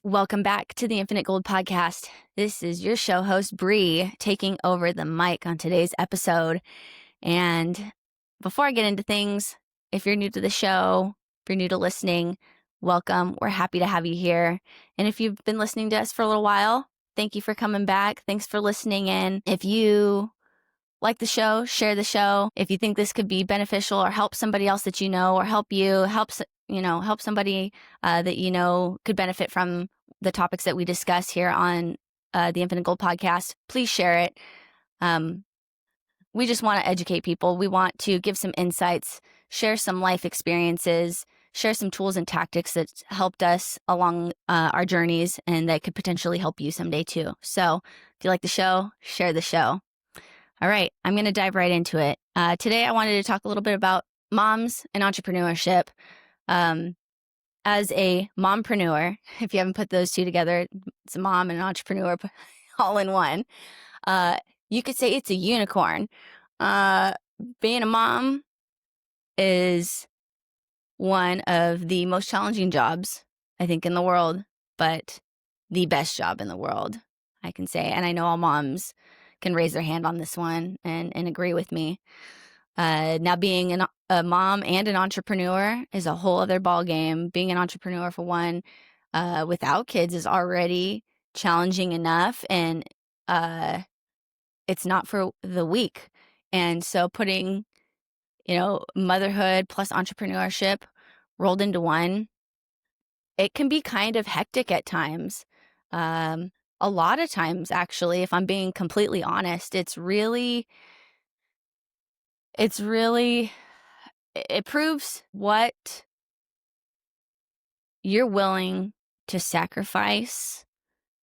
Welcome back to the Infinite Gold Podcast. This is your show host, Bree, taking over the mic on today's episode. And before I get into things, if you're new to the show, if you're new to listening, welcome. We're happy to have you here. And if you've been listening to us for a little while, thank you for coming back. Thanks for listening in. If you like the show, share the show. If you think this could be beneficial or help somebody else that you know, or help somebody that you know could benefit from the topics that we discuss here on the Infinite Gold Podcast, please share it. We just want to educate people. We want to give some insights, share some life experiences, share some tools and tactics that helped us along our journeys and that could potentially help you someday too. So if you like the show, share the show. All right, I'm going to dive right into it. Today I wanted to talk a little bit about moms and entrepreneurship. As a mompreneur, if you haven't put those two together, it's a mom and an entrepreneur all in one. You could say it's a unicorn. Being a mom is one of the most challenging jobs, I think, in the world, but the best job in the world, I can say. And I know all moms can raise their hand on this one and agree with me. Now, being a mom and an entrepreneur is a whole other ballgame. Being an entrepreneur, for one, without kids is already challenging enough, and it's not for the weak. And so putting, motherhood plus entrepreneurship rolled into one, it can be kind of hectic at times. A lot of times, actually, if I'm being completely honest, it proves what you're willing to sacrifice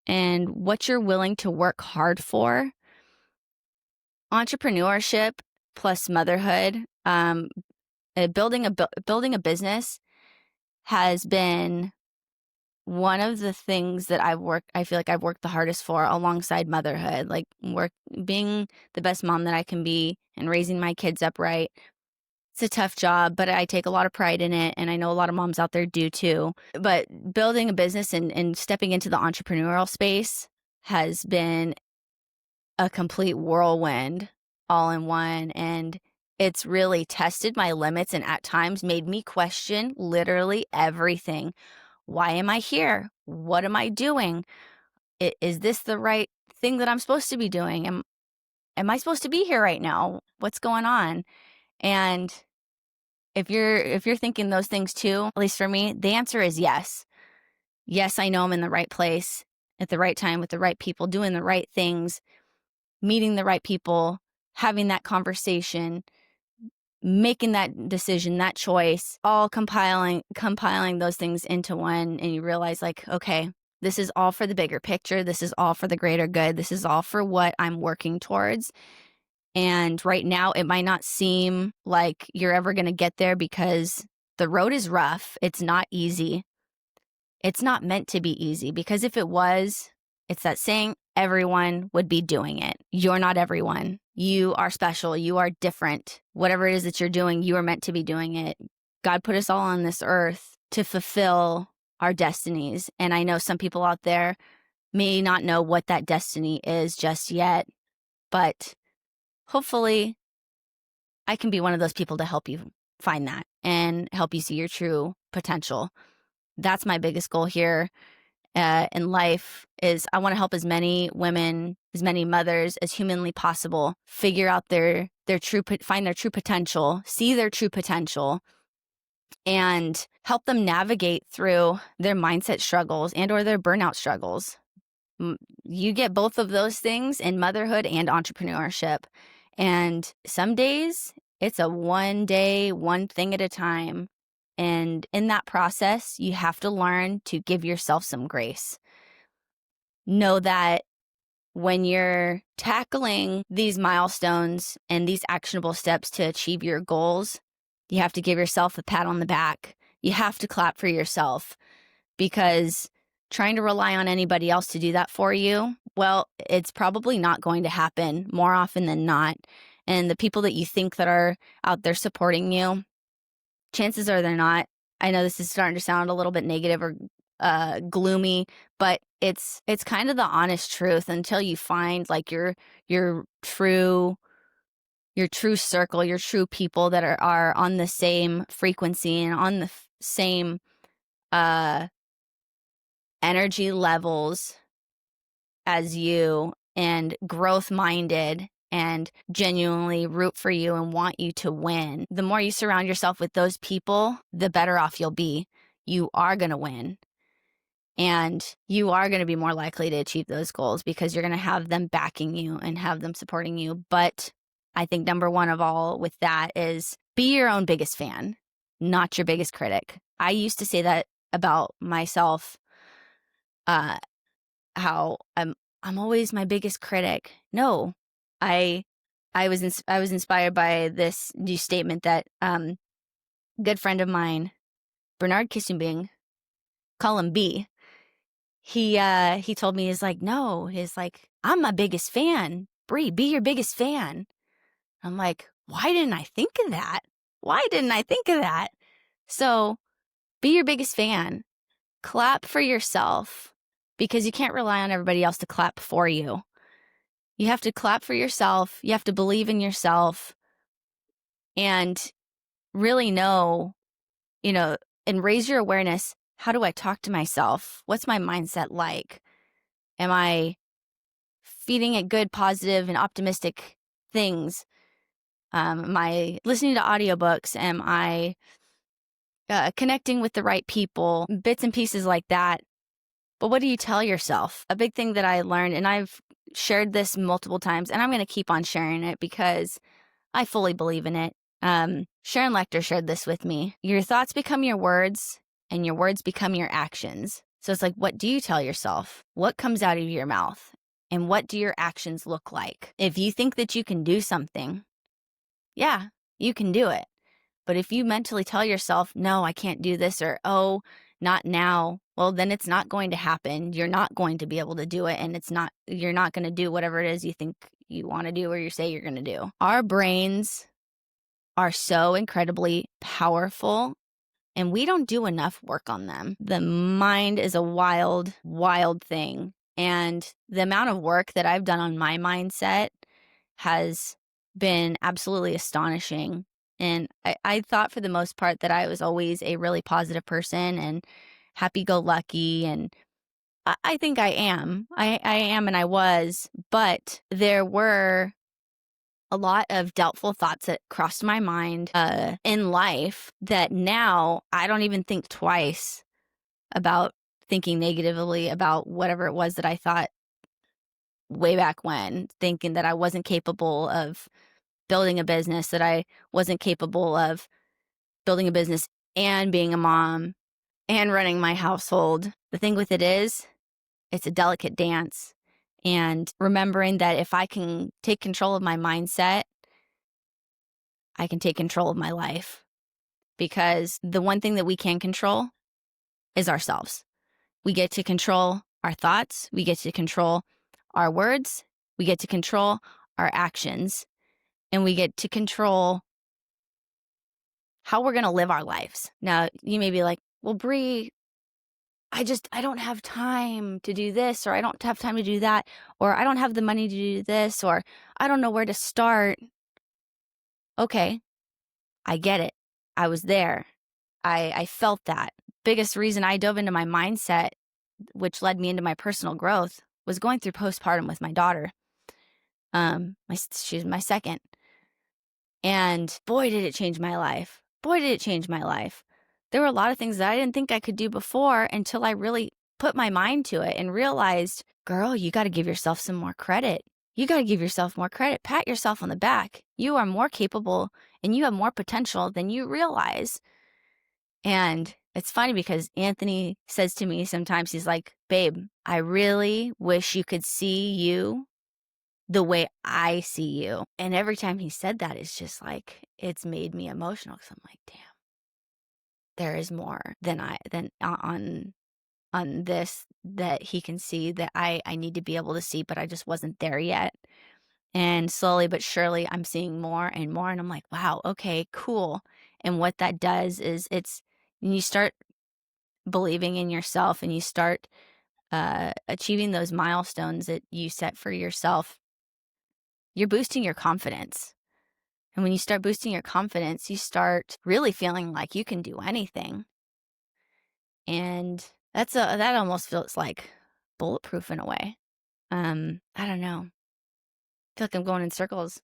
and what you're willing to work hard for. Entrepreneurship plus motherhood, building a business has been one of the things that I feel like I've worked the hardest for alongside motherhood, like being the best mom that I can be and raising my kids up right. It's a tough job, but I take a lot of pride in it, and I know a lot of moms out there do too. But building a business and stepping into the entrepreneurial space has been a complete whirlwind all in one, and it's really tested my limits and at times made me question literally everything. Why am I here? What am I doing? Is this the right thing that I'm supposed to be doing? Am I supposed to be here right now? What's going on? And if you're thinking those things too, at least for me, the answer is yes. Yes, I know I'm in the right place at the right time with the right people, doing the right things, meeting the right people, having that conversation, making that decision, that choice, all compiling those things into one, and you realize, like, okay, this is all for the bigger picture. This is all for the greater good. This is all for what I'm working towards. And right now, it might not seem like you're ever going to get there because the road is rough. It's not easy. It's not meant to be easy, because if it was, it's that saying, everyone would be doing it. You're not everyone. You are special. You are different. Whatever it is that you're doing, you are meant to be doing it. God put us all on this earth to fulfill our destinies. And I know some people out there may not know what that destiny is just yet, but hopefully I can be one of those people to help you find that and help you see your true potential. That's my biggest goal here in life, is I want to help as many women, as many mothers as humanly possible figure out find their true potential, see their true potential, and help them navigate through their mindset struggles and or their burnout struggles. You get both of those things in motherhood and entrepreneurship. And some days it's a one day, one thing at a time. And in that process, you have to learn to give yourself some grace. Know that when you're tackling these milestones and these actionable steps to achieve your goals, you have to give yourself a pat on the back. You have to clap for yourself, because trying to rely on anybody else to do that for you, well, it's probably not going to happen more often than not. And the people that you think that are out there supporting you, chances are they're not. I know this is starting to sound a little bit negative or gloomy, but it's kind of the honest truth until you find like your true circle, your true people that are on the same frequency and on the same uh energy levels as you, and growth minded and genuinely root for you and want you to win. The more you surround yourself with those people, the better off you'll be. You are going to win. And you are going to be more likely to achieve those goals because you're going to have them backing you and have them supporting you. But I think number one of all with that is be your own biggest fan, not your biggest critic. I used to say that about myself, how I'm always my biggest critic. No, I was inspired by this new statement that good friend of mine, Bernard Kissingbing, call him B. He told me, he's like, I'm my biggest fan. Bree, be your biggest fan. I'm like, why didn't I think of that? Why didn't I think of that? So be your biggest fan. Clap for yourself because you can't rely on everybody else to clap for you. You have to clap for yourself. You have to believe in yourself and really know, and raise your awareness. How do I talk to myself? What's my mindset like? Am I feeding it good, positive, and optimistic things? Am I listening to audiobooks? Am I connecting with the right people? Bits and pieces like that. But what do you tell yourself? A big thing that I learned, and I've shared this multiple times, and I'm going to keep on sharing it because I fully believe in it. Sharon Lecter shared this with me. Your thoughts become your words, and your words become your actions. So it's like, what do you tell yourself? What comes out of your mouth? And what do your actions look like? If you think that you can do something, yeah, you can do it. But if you mentally tell yourself, no, I can't do this, or, oh, not now, well, then it's not going to happen. You're not going to be able to do it. And you're not going to do whatever it is you think you want to do or you say you're going to do. Our brains are so incredibly powerful and we don't do enough work on them. The mind is a wild, wild thing. And the amount of work that I've done on my mindset has been absolutely astonishing. And I thought for the most part that I was always a really positive person and happy-go-lucky. And I think I am. I am and I was. But there were a lot of doubtful thoughts that crossed my mind in life that now I don't even think twice about thinking negatively about whatever it was that I thought way back when, thinking that I wasn't capable of building a business, that I wasn't capable of building a business and being a mom and running my household. The thing with it is, it's a delicate dance. And remembering that if I can take control of my mindset, I can take control of my life. Because the one thing that we can control is ourselves. We get to control our thoughts. We get to control our words. We get to control our actions. And we get to control how we're going to live our lives. Now, you may be like, well, Bree, I don't have time to do this, or I don't have time to do that, or I don't have the money to do this, or I don't know where to start. Okay, I get it. I was there. I felt that. Biggest reason I dove into my mindset, which led me into my personal growth, was going through postpartum with my daughter. She's my second. And boy, did it change my life. Boy, did it change my life. There were a lot of things that I didn't think I could do before until I really put my mind to it and realized, girl, you got to give yourself some more credit. You got to give yourself more credit. Pat yourself on the back. You are more capable and you have more potential than you realize. And it's funny because Anthony says to me sometimes, he's like, babe, I really wish you could see you the way I see you. And every time he said that, it's just like, it's made me emotional because I'm like, damn, there is more than on this that he can see that I need to be able to see, but I just wasn't there yet. And slowly but surely I'm seeing more and more. And I'm like, wow, okay, cool. And what that does is when you start believing in yourself and you start achieving those milestones that you set for yourself, you're boosting your confidence. And when you start boosting your confidence, you start really feeling like you can do anything. And that almost feels like bulletproof in a way. I don't know. I feel like I'm going in circles,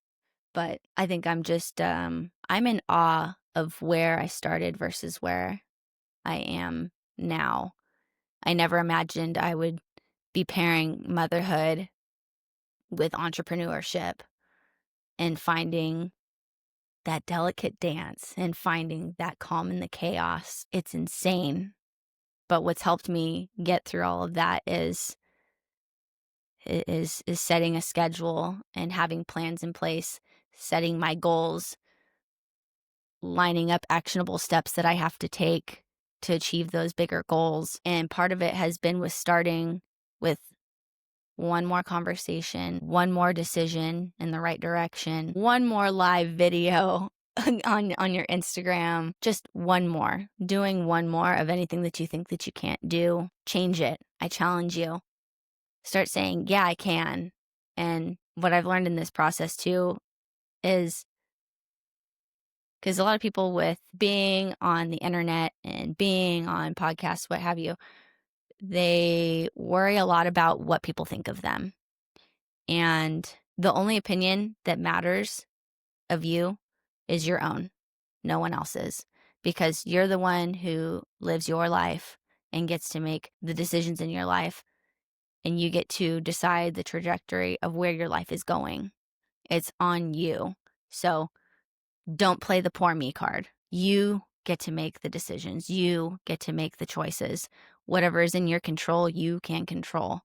but I think I'm just I'm in awe of where I started versus where I am now. I never imagined I would be pairing motherhood with entrepreneurship and finding that delicate dance and finding that calm in the chaos. It's insane. But what's helped me get through all of that is setting a schedule and having plans in place, setting my goals, lining up actionable steps that I have to take to achieve those bigger goals. And part of it has been with starting with one more conversation, one more decision in the right direction, one more live video on your Instagram, just one more, doing one more of anything that you think that you can't do. Change it. I challenge you. Start saying, yeah, I can. And what I've learned in this process too is because a lot of people with being on the internet and being on podcasts, what have you, they worry a lot about what people think of them. And the only opinion that matters of you is your own, no one else's, because you're the one who lives your life and gets to make the decisions in your life, and you get to decide the trajectory of where your life is going. It's on you. So don't play the poor me card. You get to make the decisions. You get to make the choices. Whatever is in your control, you can control.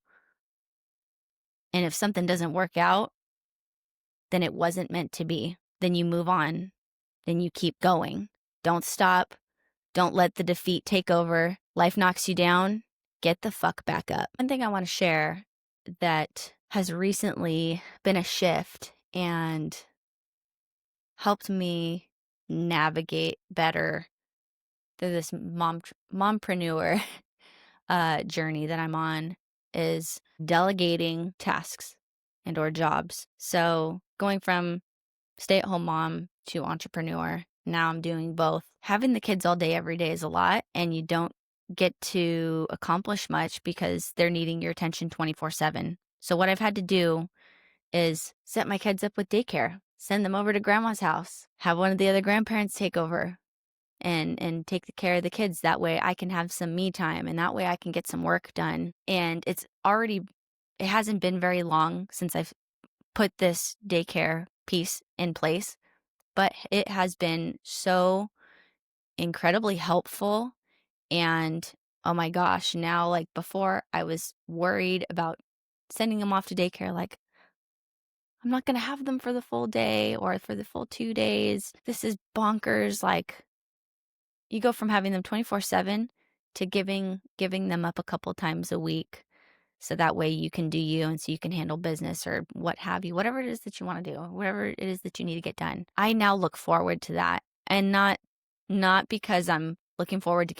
And if something doesn't work out, then it wasn't meant to be. Then you move on. Then you keep going. Don't stop. Don't let the defeat take over. Life knocks you down. Get the fuck back up. One thing I want to share that has recently been a shift and helped me navigate better through this mompreneur journey that I'm on is delegating tasks and or jobs. So going from stay-at-home mom to entrepreneur, now I'm doing both. Having the kids all day every day is a lot, and you don't get to accomplish much because they're needing your attention 24/7. So what I've had to do is set my kids up with daycare, send them over to grandma's house, have one of the other grandparents take over and take the care of the kids. That way I can have some me time, and that way I can get some work done. And it hasn't been very long since I've put this daycare piece in place, but it has been so incredibly helpful. And oh my gosh, now, like, before I was worried about sending them off to daycare, like, I'm not going to have them for the full day or for the full 2 days. This is bonkers. Like, you go from having them 24/7 to giving them up a couple times a week. So that way you can do you, and so you can handle business or what have you, whatever it is that you want to do, whatever it is that you need to get done. I now look forward to that, and not because I'm looking forward to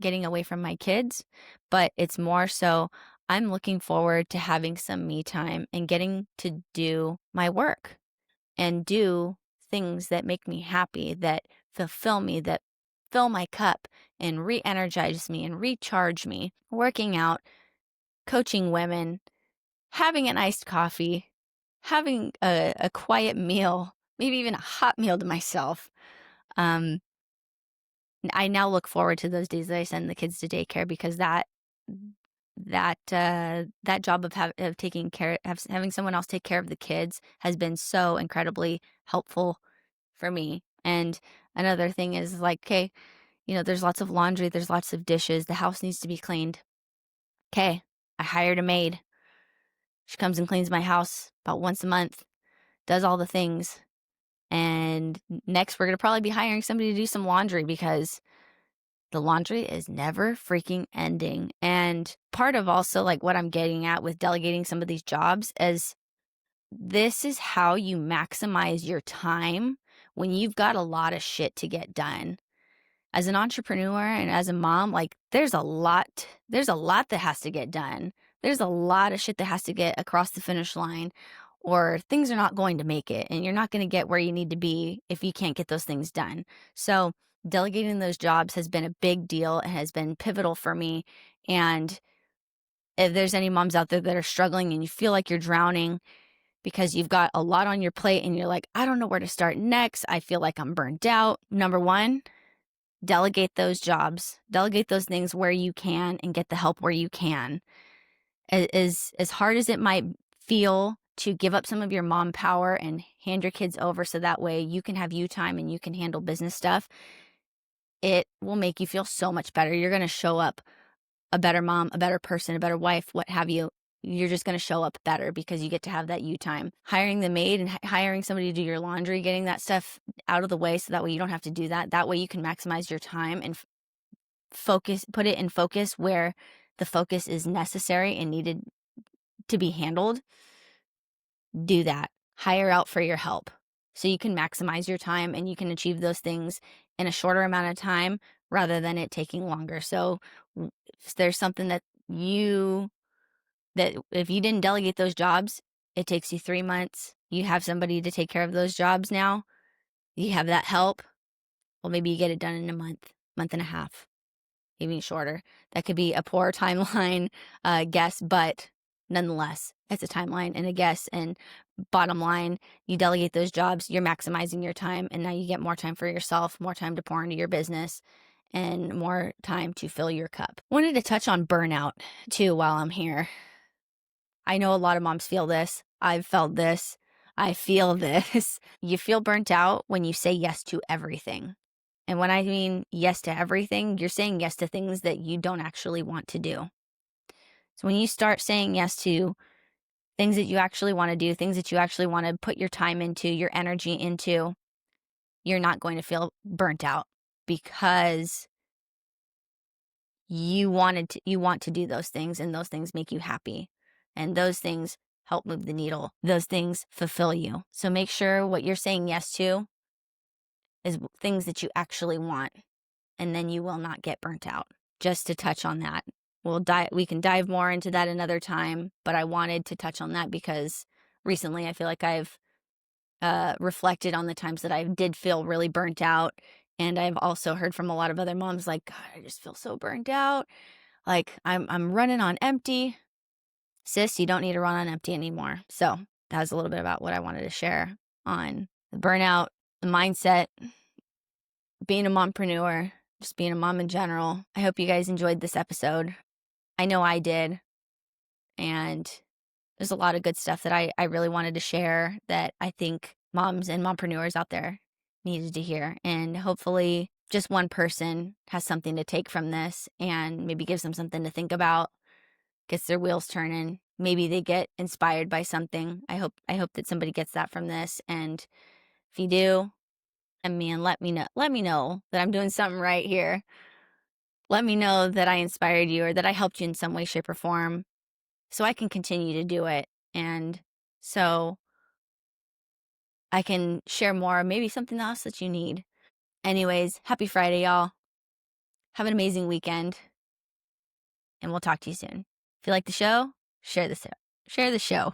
getting away from my kids, but it's more so I'm looking forward to having some me time and getting to do my work and do things that make me happy, that fulfill me, that fill my cup and re-energize me and recharge me. Working out, coaching women, having an iced coffee, having a quiet meal, maybe even a hot meal to myself. I now look forward to those days that I send the kids to daycare, because that job of taking care of having someone else take care of the kids has been so incredibly helpful for me. And another thing is, like, okay, there's lots of laundry, there's lots of dishes, the house needs to be cleaned. Okay, I hired a maid. She comes and cleans my house about once a month, does all the things. And next, we're going to probably be hiring somebody to do some laundry, because the laundry is never freaking ending. And part of also, like, what I'm getting at with delegating some of these jobs is this is how you maximize your time when you've got a lot of shit to get done. as an entrepreneur and as a mom, like there's a lot that has to get done. There's a lot of shit that has to get across the finish line, or things are not going to make it, and you're not going to get where you need to be if you can't get those things done. So delegating those jobs has been a big deal and has been pivotal for me. And if there's any moms out there that are struggling and you feel like you're drowning because you've got a lot on your plate and you're like, I don't know where to start next, I feel like I'm burnt out. Number one, delegate those jobs, delegate those things where you can, and get the help where you can. As hard as it might feel to give up some of your mom power and hand your kids over so that way you can have you time and you can handle business stuff, it will make you feel so much better. You're going to show up a better mom, a better person, a better wife, what have you. You're just going to show up better because you get to have that you time. Hiring the maid and hiring somebody to do your laundry, getting that stuff out of the way so that way you don't have to do that. That way you can maximize your time and focus, put it in focus where the focus is necessary and needed to be handled. Do that. Hire out for your help so you can maximize your time and you can achieve those things in a shorter amount of time rather than it taking longer. So if there's something that if you didn't delegate those jobs, it takes you 3 months. You have somebody to take care of those jobs now. You have that help. Well, maybe you get it done in a month, month and a half, even shorter. That could be a poor timeline guess, but nonetheless, it's a timeline and a guess. And bottom line, you delegate those jobs, you're maximizing your time, and now you get more time for yourself, more time to pour into your business, and more time to fill your cup. Wanted to touch on burnout too while I'm here. I know a lot of moms feel this. I've felt this. I feel this. You feel burnt out when you say yes to everything. And when I mean yes to everything, you're saying yes to things that you don't actually want to do. So when you start saying yes to things that you actually want to do, things that you actually want to put your time into, your energy into, you're not going to feel burnt out because you want to do those things, and those things make you happy. And those things help move the needle. Those things fulfill you. So make sure what you're saying yes to is things that you actually want, and then you will not get burnt out. Just to touch on that. We can dive more into that another time, but I wanted to touch on that because recently I feel like I've reflected on the times that I did feel really burnt out. And I've also heard from a lot of other moms like, God, I just feel so burnt out. Like I'm running on empty. Sis, you don't need to run on empty anymore. So that was a little bit about what I wanted to share on the burnout, the mindset, being a mompreneur, just being a mom in general. I hope you guys enjoyed this episode. I know I did. And there's a lot of good stuff that I really wanted to share that I think moms and mompreneurs out there needed to hear. And hopefully just one person has something to take from this and maybe gives them something to think about, gets their wheels turning. Maybe they get inspired by something. I hope that somebody gets that from this. And if you do, I mean, let me know that I'm doing something right here. Let me know that I inspired you or that I helped you in some way, shape, or form so I can continue to do it. And so I can share more, maybe something else that you need. Anyways, happy Friday, y'all. Have an amazing weekend, and we'll talk to you soon. If you like the show, share the show.